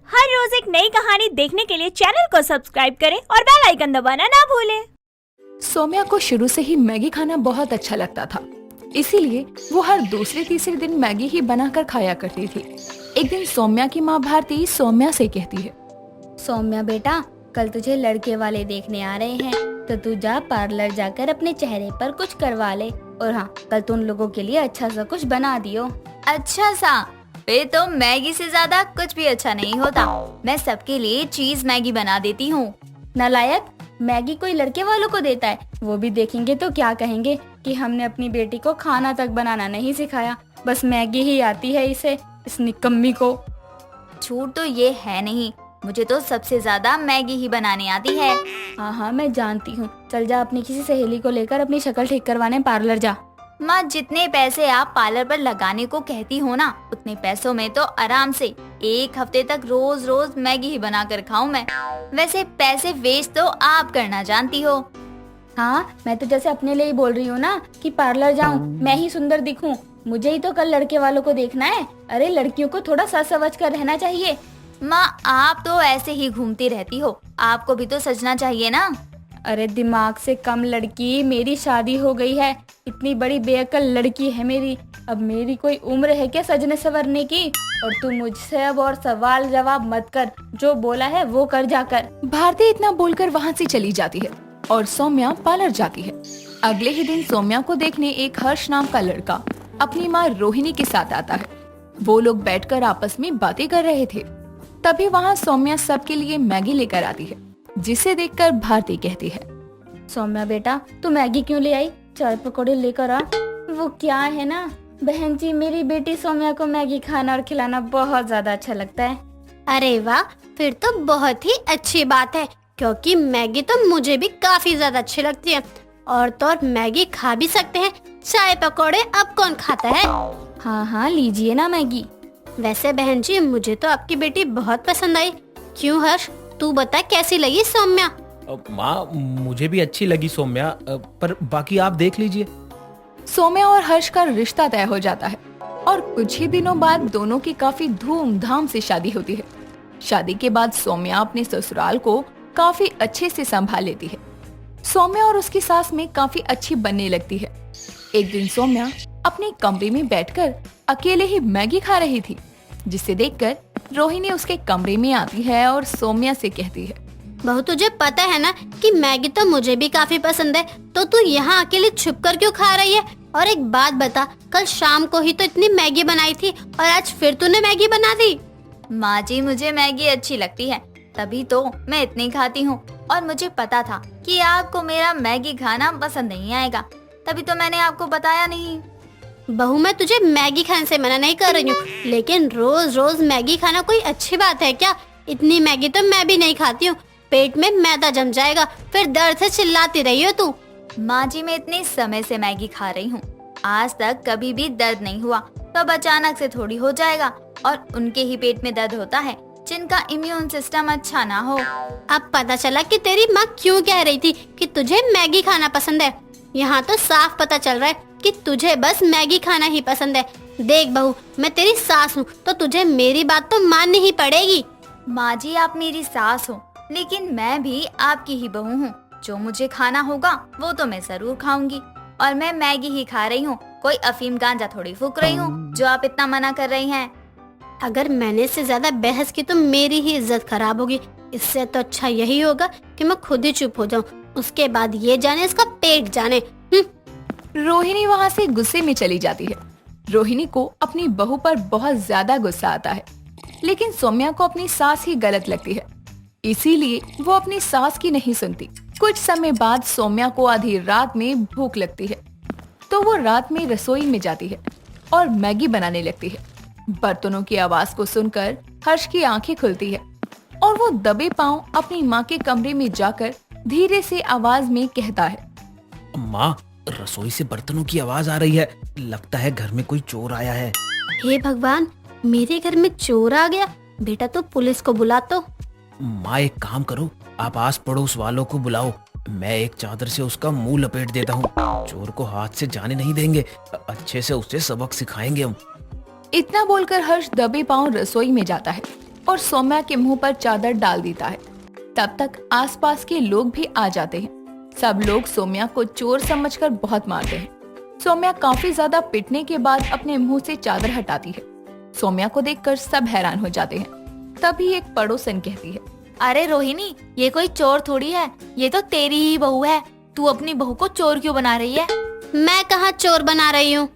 हर रोज एक नई कहानी देखने के लिए चैनल को सब्सक्राइब करें और बेल आइकन दबाना ना भूलें। सौम्या को शुरू से ही मैगी खाना बहुत अच्छा लगता था, इसीलिए वो हर दूसरे तीसरे दिन मैगी ही बनाकर खाया करती थी। एक दिन सौम्या की माँ भारती सौम्या से कहती है, सौम्या बेटा, कल तुझे लड़के वाले देखने आ रहे हैं, तो तू जा पार्लर जाकर अपने चेहरे पर कुछ करवा ले। और हाँ, कल तू उन लोगों के लिए अच्छा सा कुछ बना दियो। अच्छा सा, फिर तो मैगी से ज्यादा कुछ भी अच्छा नहीं होता। मैं सबके लिए चीज मैगी बना देती हूँ। नालायक, मैगी कोई लड़के वालों को देता है? वो भी देखेंगे तो क्या कहेंगे कि हमने अपनी बेटी को खाना तक बनाना नहीं सिखाया, बस मैगी ही आती है इसे, इस निकम्मी को। झूठ तो ये है नहीं, मुझे तो सबसे ज्यादा मैगी ही बनाने आती है। हाँ, मैं जानती हूँ। चल जा अपनी किसी सहेली को लेकर अपनी शक्ल ठीक करवाने पार्लर जा। माँ, जितने पैसे आप पार्लर पर लगाने को कहती हो ना, उतने पैसों में तो आराम से एक हफ्ते तक रोज रोज मैगी ही बना कर खाऊं मैं। वैसे पैसे वेस्ट तो आप करना जानती हो। हाँ, मैं तो जैसे अपने लिए ही बोल रही हूँ ना कि पार्लर जाऊँ, मैं ही सुंदर दिखूं, मुझे ही तो कल लड़के वालों को देखना है। अरे लड़कियों को थोड़ा सच समझ कर रहना चाहिए। माँ, आप तो ऐसे ही घूमती रहती हो, आपको भी तो सजना चाहिए ना। अरे दिमाग से कम लड़की, मेरी शादी हो गई है, इतनी बड़ी बेअक्ल लड़की है मेरी। अब मेरी कोई उम्र है क्या सजने संवरने की? और तू मुझसे अब और सवाल जवाब मत कर, जो बोला है वो कर जाकर। भारती इतना बोलकर वहाँ से चली जाती है और सौम्या पार्लर जाती है। अगले ही दिन सौम्या को देखने एक हर्ष नाम का लड़का अपनी माँ रोहिणी के साथ आता है। वो लोग बैठकर आपस में बातें कर रहे थे। तभी वहाँ सौम्या सबके लिए मैगी लेकर आती है, जिसे देखकर भारती कहती है, सौम्या बेटा, तू मैगी क्यों ले आई? चाय पकौड़े लेकर आ। वो क्या है ना बहन जी, मेरी बेटी सौम्या को मैगी खाना और खिलाना बहुत ज्यादा अच्छा लगता है। अरे वाह, फिर तो बहुत ही अच्छी बात है, क्योंकि मैगी तो मुझे भी काफी ज्यादा अच्छी लगती है। और तो और मैगी खा भी सकते हैं, चाय पकौड़े अब कौन खाता है। हाँ, लीजिए ना मैगी। वैसे बहन जी, मुझे तो आपकी बेटी बहुत पसंद आई। क्यों हर्ष, तू बता कैसी लगी सौम्या? माँ, मुझे भी अच्छी लगी सौम्या, पर बाकी आप देख लीजिए। सौम्या और हर्ष का रिश्ता तय हो जाता है और कुछ ही दिनों बाद दोनों की काफी धूमधाम से शादी होती है। शादी के बाद सौम्या अपने ससुराल को काफी अच्छे से संभाल लेती है। सौम्या और उसकी सास में काफी अच्छी बनने लगती है। एक दिन सौम्या अपने कमरे में बैठकर अकेले ही मैगी खा रही थी, जिसे देखकर रोहिणी उसके कमरे में आती है और सौम्या से कहती है, बहू, तुझे पता है ना कि मैगी तो मुझे भी काफी पसंद है, तो तू यहाँ अकेले छुप कर क्यों खा रही है? और एक बात बता, कल शाम को ही तो इतनी मैगी बनाई थी और आज फिर तूने मैगी बना दी। माँ जी, मुझे मैगी अच्छी लगती है, तभी तो मैं इतनी खाती हूँ। और मुझे पता था कि आपको मेरा मैगी खाना पसंद नहीं आएगा, तभी तो मैंने आपको बताया नहीं। बहू, मैं तुझे मैगी खाने से मना नहीं कर रही हूँ, लेकिन रोज रोज मैगी खाना कोई अच्छी बात है क्या? इतनी मैगी तो मैं भी नहीं खाती हूँ, पेट में मैदा जम जाएगा, फिर दर्द से चिल्लाती रही हो तू। माँ जी, मैं इतने समय से मैगी खा रही हूँ, आज तक कभी भी दर्द नहीं हुआ, तो अब अचानक से थोड़ी हो जाएगा। और उनके ही पेट में दर्द होता है जिनका इम्यून सिस्टम अच्छा ना हो। अब पता चला कि तेरी माँ क्यों कह रही थी कि तुझे मैगी खाना पसंद है। यहाँ तो साफ पता चल रहा है कि तुझे बस मैगी खाना ही पसंद है। देख बहू, मैं तेरी सास हूँ, तो तुझे मेरी बात तो माननी ही पड़ेगी। माँ जी, आप मेरी सास हो, लेकिन मैं भी आपकी ही बहू हूँ। जो मुझे खाना होगा वो तो मैं जरूर खाऊंगी, और मैं मैगी ही खा रही हूँ, कोई अफीम गांजा थोड़ी फूक रही हूँ जो आप इतना मना कर रही हैं। अगर मैंने इससे ज्यादा बहस की तो मेरी ही इज्जत खराब होगी। इससे तो अच्छा यही होगा कि मैं खुद ही चुप हो जाऊं, उसके बाद ये जाने इसका पेट जाने। रोहिणी वहाँ से गुस्से में चली जाती है। रोहिणी को अपनी बहू पर बहुत ज्यादा गुस्सा आता है, लेकिन सौम्या को अपनी सास ही गलत लगती है, इसीलिए वो अपनी सास की नहीं सुनती। कुछ समय बाद सौम्या को आधी रात में भूख लगती है, तो वो रात में रसोई में जाती है और मैगी बनाने लगती है। बर्तनों की आवाज को सुनकर हर्ष की आंखें खुलती है और वो दबे पांव अपनी माँ के कमरे में जाकर धीरे से आवाज में कहता है, माँ, रसोई से बर्तनों की आवाज आ रही है, लगता है घर में कोई चोर आया है। हे भगवान, मेरे घर में चोर आ गया। बेटा, तो पुलिस को बुला। तो माँ, एक काम करो, आप आस पड़ोस वालों को बुलाओ, मैं एक चादर से उसका मुंह लपेट देता हूँ। चोर को हाथ से जाने नहीं देंगे, अच्छे से उसे सबक सिखाएंगे हम। इतना बोलकर हर्ष दबे पांव रसोई में जाता है और सौम्या के मुंह पर चादर डाल देता है। तब तक आसपास के लोग भी आ जाते हैं। सब लोग सौम्या को चोर समझकर बहुत मारते हैं। सौम्या काफी ज्यादा पिटने के बाद अपने मुंह से चादर हटाती है। सौम्या को देखकर सब हैरान हो जाते हैं। तभी एक पड़ोसन कहती है, अरे रोहिणी, ये कोई चोर थोड़ी है, ये तो तेरी ही बहू है। तू अपनी बहू को चोर क्यों बना रही है? मैं कहाँ चोर बना रही हूँ?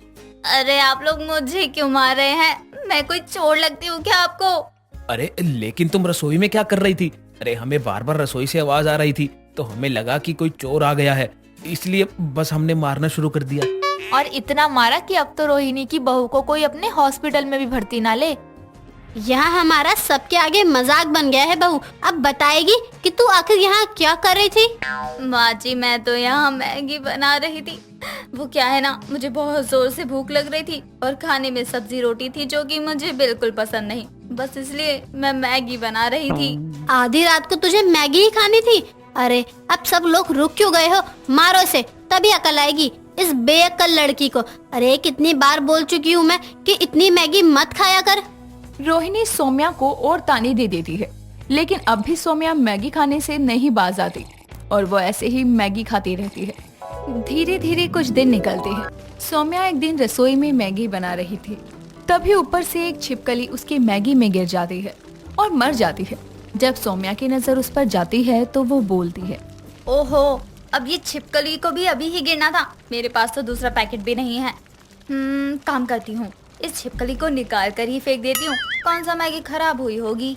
अरे आप लोग मुझे क्यों मार रहे हैं? मैं कोई चोर लगती हूँ क्या आपको? अरे लेकिन तुम रसोई में क्या कर रही थी? अरे हमें बार बार रसोई से आवाज आ रही थी, तो हमें लगा कि कोई चोर आ गया है, इसलिए बस हमने मारना शुरू कर दिया। और इतना मारा कि अब तो रोहिणी की बहू को कोई अपने हॉस्पिटल में भी भर्ती ना ले। यहाँ हमारा सबके आगे मजाक बन गया है बहू। अब बताएगी कि तू आखिर यहाँ क्या कर रही थी? माँ जी, मैं तो यहाँ मैगी बना रही थी। वो क्या है ना, मुझे बहुत जोर से भूख लग रही थी और खाने में सब्जी रोटी थी जो कि मुझे बिल्कुल पसंद नहीं, बस इसलिए मैं मैगी बना रही थी। आधी रात को तुझे मैगी ही खानी थी? अरे अब सब लोग रुक क्यों गए हो? मारो इसे, तभी अकल आएगी इस बेअक्ल लड़की को। अरे कितनी बार बोल चुकी हूँ मैं कि इतनी मैगी मत खाया कर। रोहिणी सौम्या को और ताने दे देती है, लेकिन अब भी सौम्या मैगी खाने से नहीं बाज आती और वो ऐसे ही मैगी खाती रहती है। धीरे धीरे कुछ दिन निकलते हैं। सौम्या एक दिन रसोई में मैगी बना रही थी, तभी ऊपर से एक छिपकली उसकी मैगी में गिर जाती है और मर जाती है। जब सौम्या की नजर उस पर जाती है तो वो बोलती है, ओहो, अब ये छिपकली को भी अभी ही गिरना था। मेरे पास तो दूसरा पैकेट भी नहीं है। काम करती हूँ, इस छिपकली को निकाल कर ही फेंक देती हूँ। कौन सा मैगी खराब हुई होगी।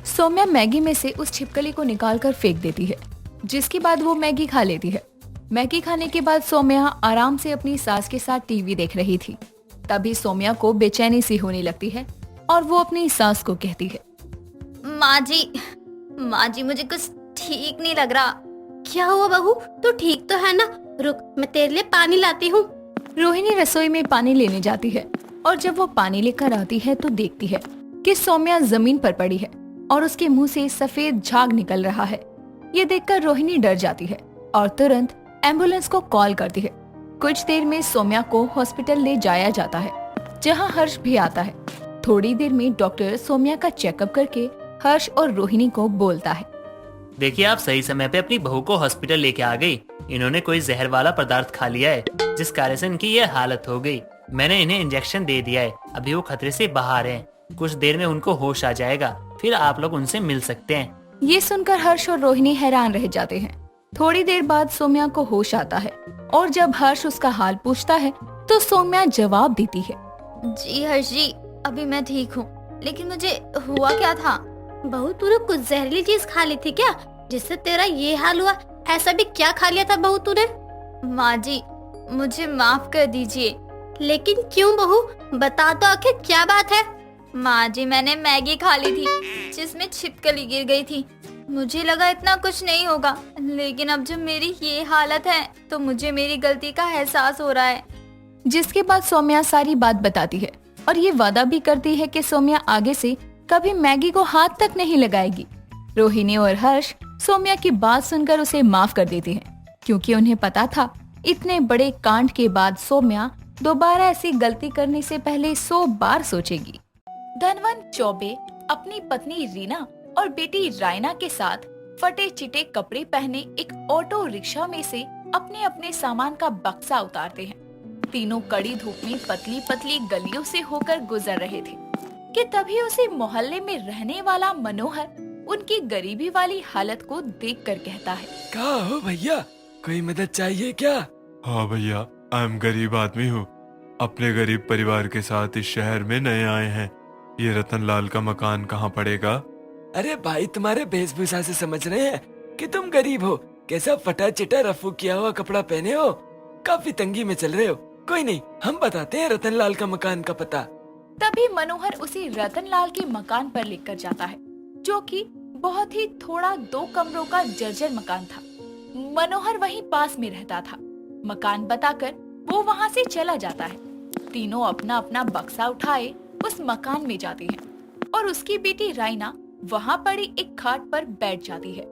सौम्या मैगी में से उस छिपकली को निकालकर फेंक देती है, जिसके बाद वो मैगी खा लेती है। मैगी खाने के बाद सौम्या आराम से अपनी सास के साथ टीवी देख रही थी। तभी सौम्या को बेचैनी सी होने लगती है और वो अपनी सास को कहती है, माँ जी, मुझे कुछ ठीक नहीं लग रहा। क्या हुआ बहू, तू ठीक तो है ना? रुक, मैं तेरे लिए पानी लाती हूँ। रोहिणी रसोई में पानी लेने जाती है और जब वो पानी लेकर आती है तो देखती है कि सौम्या जमीन पर पड़ी है और उसके मुंह से सफेद झाग निकल रहा है। ये देखकर रोहिणी डर जाती है और तुरंत एम्बुलेंस को कॉल करती है। कुछ देर में सौम्या को हॉस्पिटल ले जाया जाता है, जहां हर्ष भी आता है। थोड़ी देर में डॉक्टर सौम्या का चेकअप करके हर्ष और रोहिणी को बोलता है, देखिए, आप सही समय पे अपनी बहू को हॉस्पिटल लेके आ गई। इन्होंने कोई जहर वाला पदार्थ खा लिया है, जिस कारण से इनकी ये हालत हो गई। मैंने इन्हें इंजेक्शन दे दिया है, अभी वो खतरे से बाहर हैं। कुछ देर में उनको होश आ जाएगा, फिर आप लोग उनसे मिल सकते हैं। ये सुनकर हर्ष और रोहिणी हैरान रह जाते हैं। थोड़ी देर बाद सौम्या को होश आता है और जब हर्ष उसका हाल पूछता है तो सौम्या जवाब देती है, जी हर्ष जी, अभी मैं ठीक हूँ, लेकिन मुझे हुआ क्या था? बहू, तूने कुछ जहरीली चीज खा ली थी क्या, जिससे तेरा ये हाल हुआ? ऐसा भी क्या खा लिया था बहू तूने? माँ जी, मुझे माफ कर दीजिए। लेकिन क्यों बहू, बता तो आखिर क्या बात है? माँ जी, मैंने मैगी खा ली थी जिसमें छिपकली गिर गई थी। मुझे लगा इतना कुछ नहीं होगा, लेकिन अब जब मेरी ये हालत है तो मुझे मेरी गलती का एहसास हो रहा है। जिसके बाद सौम्या सारी बात बताती है और ये वादा भी करती है कि सौम्या आगे से कभी मैगी को हाथ तक नहीं लगाएगी। रोहिणी और हर्ष सौम्या की बात सुनकर उसे माफ कर देते हैं, क्योंकि उन्हें पता था इतने बड़े कांड के बाद सौम्या दोबारा ऐसी गलती करने से पहले 100 बार सोचेगी। धनवंत चौबे अपनी पत्नी रीना और बेटी रायना के साथ फटे चिटे कपड़े पहने एक ऑटो रिक्शा में से अपने अपने सामान का बक्सा उतारते हैं। तीनों कड़ी धूप में पतली पतली गलियों से होकर गुजर रहे थे कि तभी उसे मोहल्ले में रहने वाला मनोहर उनकी गरीबी वाली हालत को देखकर कहता है, क्या हो भैया, कोई मदद चाहिए क्या? हाँ भैया, मैं गरीब आदमी हूँ। अपने गरीब परिवार के साथ इस शहर में नए आए हैं। ये रतन लाल का मकान कहाँ पड़ेगा? अरे भाई, तुम्हारे वेशभूषा से समझ रहे हैं कि तुम गरीब हो। कैसा फटा चिटा रफू किया हुआ कपड़ा पहने हो, काफी तंगी में चल रहे हो। कोई नहीं, हम बताते हैं रतन लाल का मकान का पता। तभी मनोहर उसे रतन लाल के मकान पर लेकर जाता है, जो कि बहुत ही थोड़ा 2 कमरों का जर्जर मकान था। मनोहर वहीं पास में रहता था। मकान बताकर वो वहाँ से चला जाता है। तीनों अपना अपना बक्सा उठाए उस मकान में जाते हैं और उसकी बेटी रायना वहाँ पड़ी एक खाट पर बैठ जाती है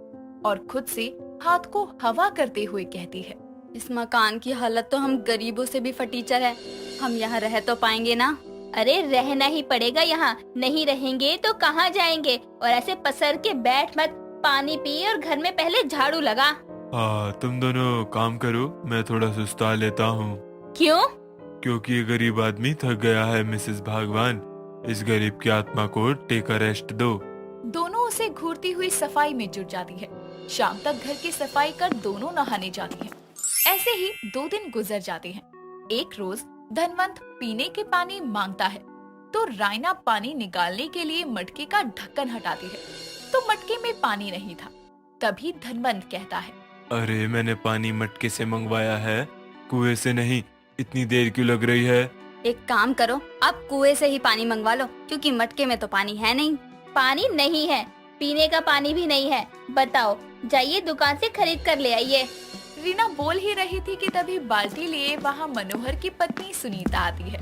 और खुद से हाथ को हवा करते हुए कहती है, इस मकान की हालत तो हम गरीबों से भी फटीचर है। हम यहाँ रह तो पाएंगे ना? अरे रहना ही पड़ेगा यहाँ, नहीं रहेंगे तो कहाँ जाएंगे। और ऐसे पसर के बैठ मत, पानी पी और घर में पहले झाड़ू लगा। तुम दोनों काम करो, मैं थोड़ा सुस्ता लेता हूँ। क्यों? क्योंकि ये गरीब आदमी थक गया है मिसेस भागवान। इस गरीब की आत्मा को टेक अ रेस्ट दो। दोनों उसे घूरती हुई सफाई में जुट जाती है। शाम तक घर की सफाई कर दोनों नहाने जाती हैं। ऐसे ही 2 दिन गुजर जाते हैं। एक रोज धनवंत पीने के पानी मांगता है तो रायना पानी निकालने के लिए मटके का ढक्कन हटाती है तो मटके में पानी नहीं था। तभी धनवंत कहता है, अरे मैंने पानी मटके से मंगवाया है, कुएं से नहीं। इतनी देर क्यों लग रही है? एक काम करो, आप कुएं से ही पानी मंगवा लो, क्योंकि मटके में तो पानी है नहीं। पानी नहीं है, पीने का पानी भी नहीं है। बताओ, जाइए दुकान से खरीद कर ले आइए। रीना बोल ही रही थी कि तभी बाल्टी लिए वहाँ मनोहर की पत्नी सुनीता आती है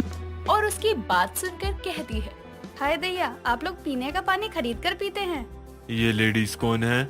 और उसकी बात सुनकर कहती है, हाय दैया, आप लोग पीने का पानी खरीद कर पीते हैं? ये लेडीज कौन है?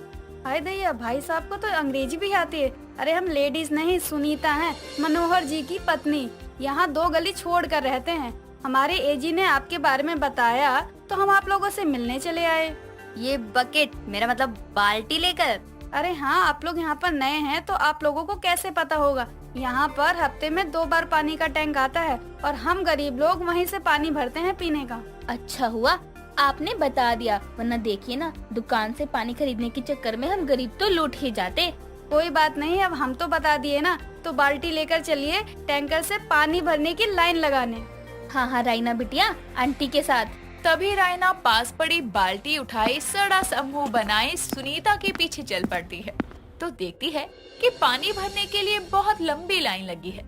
हाय दैया, भाई साहब को तो अंग्रेजी भी आती है। अरे हम लेडीज नहीं, सुनीता हैं, मनोहर जी की पत्नी। यहाँ 2 गली छोड़ कर रहते हैं। हमारे एजी ने आपके बारे में बताया तो हम आप लोगों से मिलने चले आए। ये बकेट, मेरा मतलब बाल्टी लेकर? अरे हाँ, आप लोग यहाँ पर नए हैं तो आप लोगों को कैसे पता होगा। यहाँ पर हफ्ते में 2 बार पानी का टैंक आता है और हम गरीब लोग वहीं से पानी भरते हैं पीने का। अच्छा हुआ आपने बता दिया, वरना देखिए ना, दुकान से पानी खरीदने के चक्कर में हम गरीब तो लूट ही जाते। कोई बात नहीं, अब हम तो बता दिए ना, तो बाल्टी लेकर चलिए टैंकर से पानी भरने की लाइन लगाने। हाँ हाँ राइना बिटिया, आंटी के साथ। तभी रायना पास पड़ी बाल्टी उठाए सड़ा सा मुंह बनाए सुनीता के पीछे चल पड़ती है तो देखती है कि पानी भरने के लिए बहुत लंबी लाइन लगी है।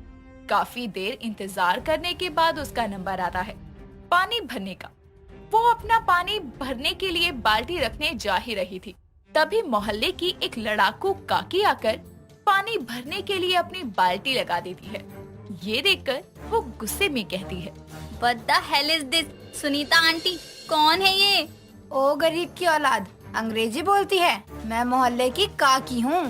काफी देर इंतजार करने के बाद उसका नंबर आता है पानी भरने का। वो अपना पानी भरने के लिए बाल्टी रखने जा ही रही थी, तभी मोहल्ले की एक लड़ाकू काकी आकर पानी भरने के लिए अपनी बाल्टी लगा देती है। ये देखकर वो गुस्से में कहती है, What the hell is this? Sunita aunty, कौन है ये? ओ गरीब की औलाद, अंग्रेजी बोलती है। मैं मोहल्ले की काकी हूँ।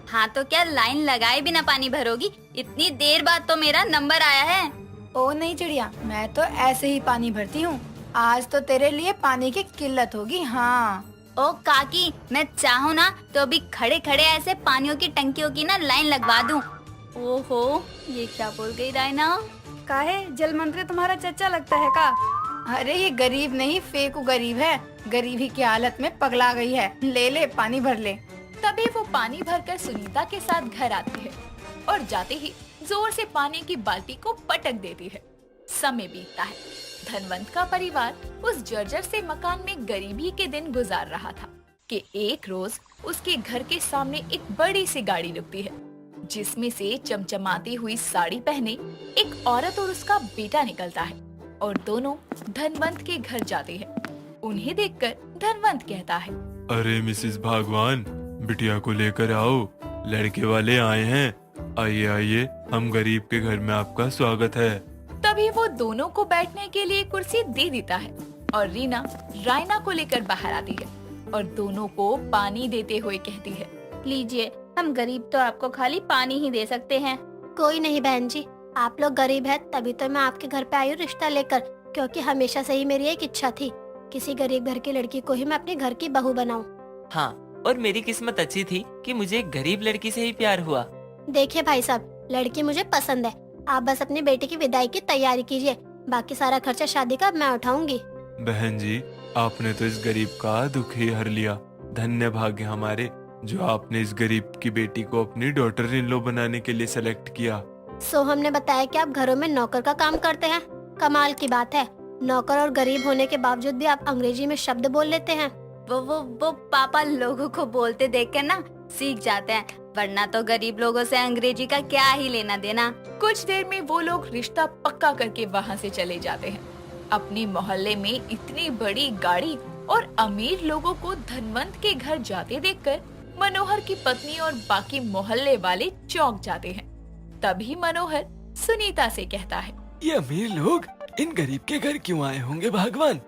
हाँ तो क्या लाइन लगाए बिना पानी भरोगी? इतनी देर बाद तो मेरा नंबर आया है। ओ नहीं चिड़िया, मैं तो ऐसे ही पानी भरती हूँ। आज तो तेरे लिए पानी की किल्लत होगी। हाँ ओ काकी, मैं चाहूँ ना तो अभी खड़े खड़े ऐसे पानियों की टंकियों की ना लाइन लगवा दूँ। ओहो, ये क्या बोल गई रायना? काहे, जल मंत्री तुम्हारा चचा लगता है का? अरे ये गरीब नहीं, फेकू गरीब है। गरीबी की हालत में पगला गई है। ले ले पानी भर ले। तभी वो पानी भरकर सुनीता के साथ घर आती है और जाते ही जोर से पानी की बाल्टी को पटक देती है। समय बीतता है। धनवंत का परिवार उस जर्जर से मकान में गरीबी के दिन गुजार रहा था कि एक रोज उसके घर के सामने एक बड़ी सी गाड़ी रुकती है जिसमें से चमचमाती हुई साड़ी पहने एक औरत और उसका बेटा निकलता है और दोनों धनवंत के घर जाते हैं। उन्हें देखकर धनवंत कहता है, अरे मिसेस भागवान, बिटिया को लेकर आओ, लड़के वाले आए हैं। आइए आइए, हम गरीब के घर में आपका स्वागत है। तभी वो दोनों को बैठने के लिए कुर्सी दे देता है और रीना रायना को लेकर बाहर आती है और दोनों को पानी देते हुए कहती है, लीजिए, हम गरीब तो आपको खाली पानी ही दे सकते हैं। कोई नहीं बहन जी, आप लोग गरीब हैं तभी तो मैं आपके घर पे आई हूँ रिश्ता लेकर, क्योंकि हमेशा से ही मेरी एक इच्छा थी, किसी गरीब घर की लड़की को ही मैं अपने घर की बहू बनाऊं। हाँ, और मेरी किस्मत अच्छी थी कि मुझे एक गरीब लड़की से ही प्यार हुआ। देखिए भाई साहब, लड़की मुझे पसंद है, आप बस अपनी बेटी की विदाई की तैयारी कीजिए, बाकी सारा खर्चा शादी का मैं उठाऊंगी। बहन जी, आपने तो इस गरीब का दुख ही हर लिया। धन्य भाग्य हमारे जो आपने इस गरीब की बेटी को अपनी डॉटर इन लॉ बनाने के लिए सेलेक्ट किया। सोहम ने बताया कि आप घरों में नौकर का काम करते हैं। कमाल की बात है, नौकर और गरीब होने के बावजूद भी आप अंग्रेजी में शब्द बोल लेते हैं। वो पापा लोगों को बोलते देखकर ना सीख जाते हैं, वरना तो गरीब लोगों से अंग्रेजी का क्या ही लेना देना। कुछ देर में वो लोग रिश्ता पक्का करके वहाँ से चले जाते हैं। अपने मोहल्ले में इतनी बड़ी गाड़ी और अमीर लोगों को धनवंत के घर जाते देखकर मनोहर की पत्नी और बाकी मोहल्ले वाले चौंक जाते हैं। तभी मनोहर सुनीता से कहता है, ये अमीर लोग इन गरीब के घर क्यों आए होंगे भगवान?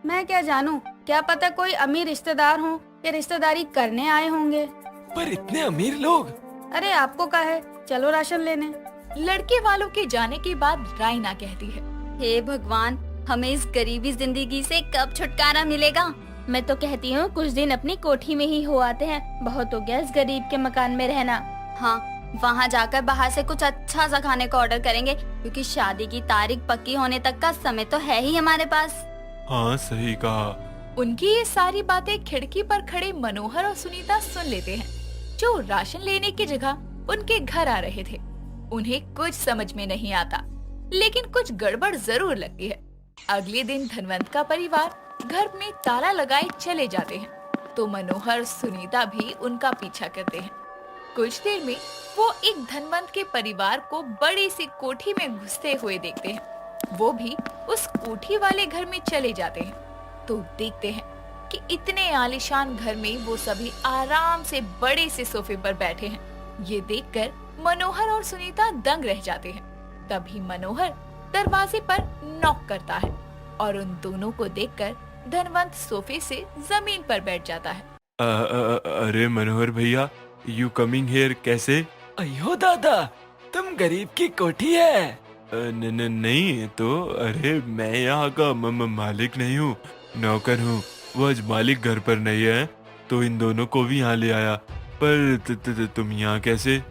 मैं क्या जानूं, क्या पता कोई अमीर रिश्तेदार हो या रिश्तेदारी करने आए होंगे। पर इतने अमीर लोग? अरे आपको क्या है, चलो राशन लेने। लड़के वालों के जाने के बाद रायना कहती है, हे भगवान, हमें इस गरीबी जिंदगी से कब छुटकारा मिलेगा? मैं तो कहती हूँ कुछ दिन अपनी कोठी में ही हो आते हैं। बहुत हो गया इस गरीब के मकान में रहना। हाँ, वहाँ जाकर बाहर से कुछ अच्छा सा खाने को ऑर्डर करेंगे, क्योंकि शादी की तारीख पक्की होने तक का समय तो है ही हमारे पास। हाँ सही कहा। उनकी ये सारी बातें खिड़की पर खड़े मनोहर और सुनीता सुन लेते हैं, जो राशन लेने की जगह उनके घर आ रहे थे। उन्हें कुछ समझ में नहीं आता, लेकिन कुछ गड़बड़ जरूर लगती है। अगले दिन धनवंत का परिवार घर में ताला लगाए चले जाते हैं, तो मनोहर सुनीता भी उनका पीछा करते हैं। कुछ देर में वो एक धनवंत के परिवार को बड़ी सी कोठी में घुसते हुए देखते हैं। वो भी उस कोठी वाले घर में चले जाते हैं, तो देखते हैं कि इतने आलीशान घर में वो सभी आराम से बड़े से सोफे पर बैठे हैं। ये देखकर मनोहर और सुनीता दंग रह जाते हैं। तभी मनोहर दरवाजे पर नॉक करता है और उन दोनों को देखकर धनवंत सोफे से जमीन पर बैठ जाता है। अरे मनोहर भैया, यू कमिंग हियर कैसे? अयो दादा, तुम गरीब की कोठी है। नहीं तो, अरे मैं यहाँ का मालिक नहीं हूँ, नौकर हूँ। वो आज मालिक घर पर नहीं है, तो इन दोनों को भी यहाँ ले आया। पर तुम यहाँ कैसे?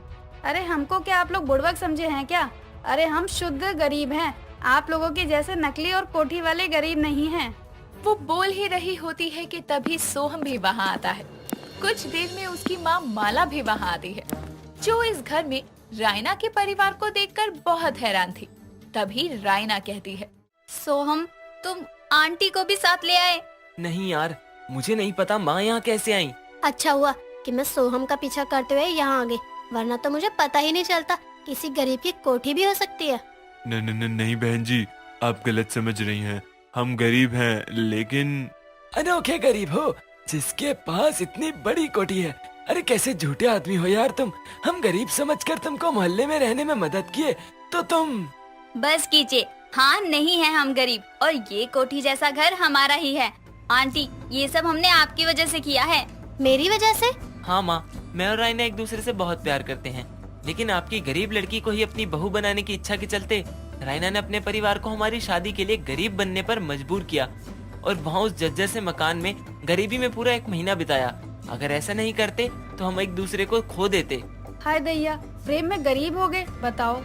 अरे हमको क्या आप लोग बुड़बक समझे हैं क्या? अरे हम शुद्ध गरीब हैं। आप लोगों के जैसे नकली और कोठी वाले गरीब नहीं हैं। वो बोल ही रही होती है कि तभी सोहम भी वहाँ आता है। कुछ देर में उसकी माँ माला भी वहाँ आती है, जो इस घर में रायना के परिवार को देखकर बहुत हैरान थी। तभी रायना कहती है, सोहम, तुम आंटी को भी साथ ले आए? नहीं यार, मुझे नहीं पता माँ यहाँ कैसे आई। अच्छा हुआ कि मैं सोहम का पीछा करते हुए यहाँ आ गई, वरना तो मुझे पता ही नहीं चलता किसी गरीब की कोठी भी हो सकती है। नहीं बहन जी, आप गलत समझ रही हैं। हम गरीब हैं, लेकिन अनोखे गरीब हो जिसके पास इतनी बड़ी कोठी है। अरे कैसे झूठे आदमी हो यार तुम। हम गरीब समझकर तुमको मोहल्ले में रहने में मदद किए, तो तुम बस कीजिए। हाँ, नहीं है हम गरीब, और ये कोठी जैसा घर हमारा ही है। आंटी, ये सब हमने आपकी वजह से किया है। मेरी वजह से? हाँ माँ, मैं और रायना एक दूसरे से बहुत प्यार करते हैं, लेकिन आपकी गरीब लड़की को ही अपनी बहू बनाने की इच्छा के चलते रायना ने अपने परिवार को हमारी शादी के लिए गरीब बनने पर मजबूर किया, और वहाँ उस जज्जर से मकान में गरीबी में पूरा 1 महीना बिताया। अगर ऐसा नहीं करते तो हम एक दूसरे को खो देते। हाय दैया, प्रेम में गरीब हो गए, बताओ।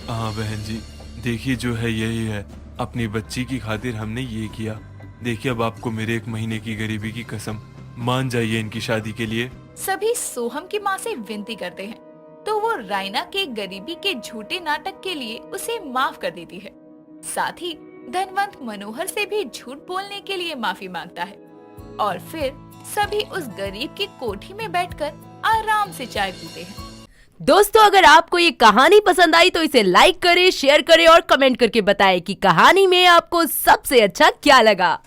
हाँ बहन जी, देखिए जो है यही है। अपनी बच्ची की खातिर हमने ये किया। देखिए अब आपको मेरे 1 महीने की गरीबी की कसम, मान जाइए इनकी शादी के लिए। सभी सोहम की माँ से विनती करते हैं, तो वो रायना के गरीबी के झूठे नाटक के लिए उसे माफ कर देती है। साथ ही धनवंत मनोहर से भी झूठ बोलने के लिए माफी मांगता है, और फिर सभी उस गरीब की कोठी में बैठकर आराम से चाय पीते हैं। दोस्तों, अगर आपको ये कहानी पसंद आई तो इसे लाइक करें, शेयर करें और कमेंट करके बताएं कि कहानी में आपको सबसे अच्छा क्या लगा।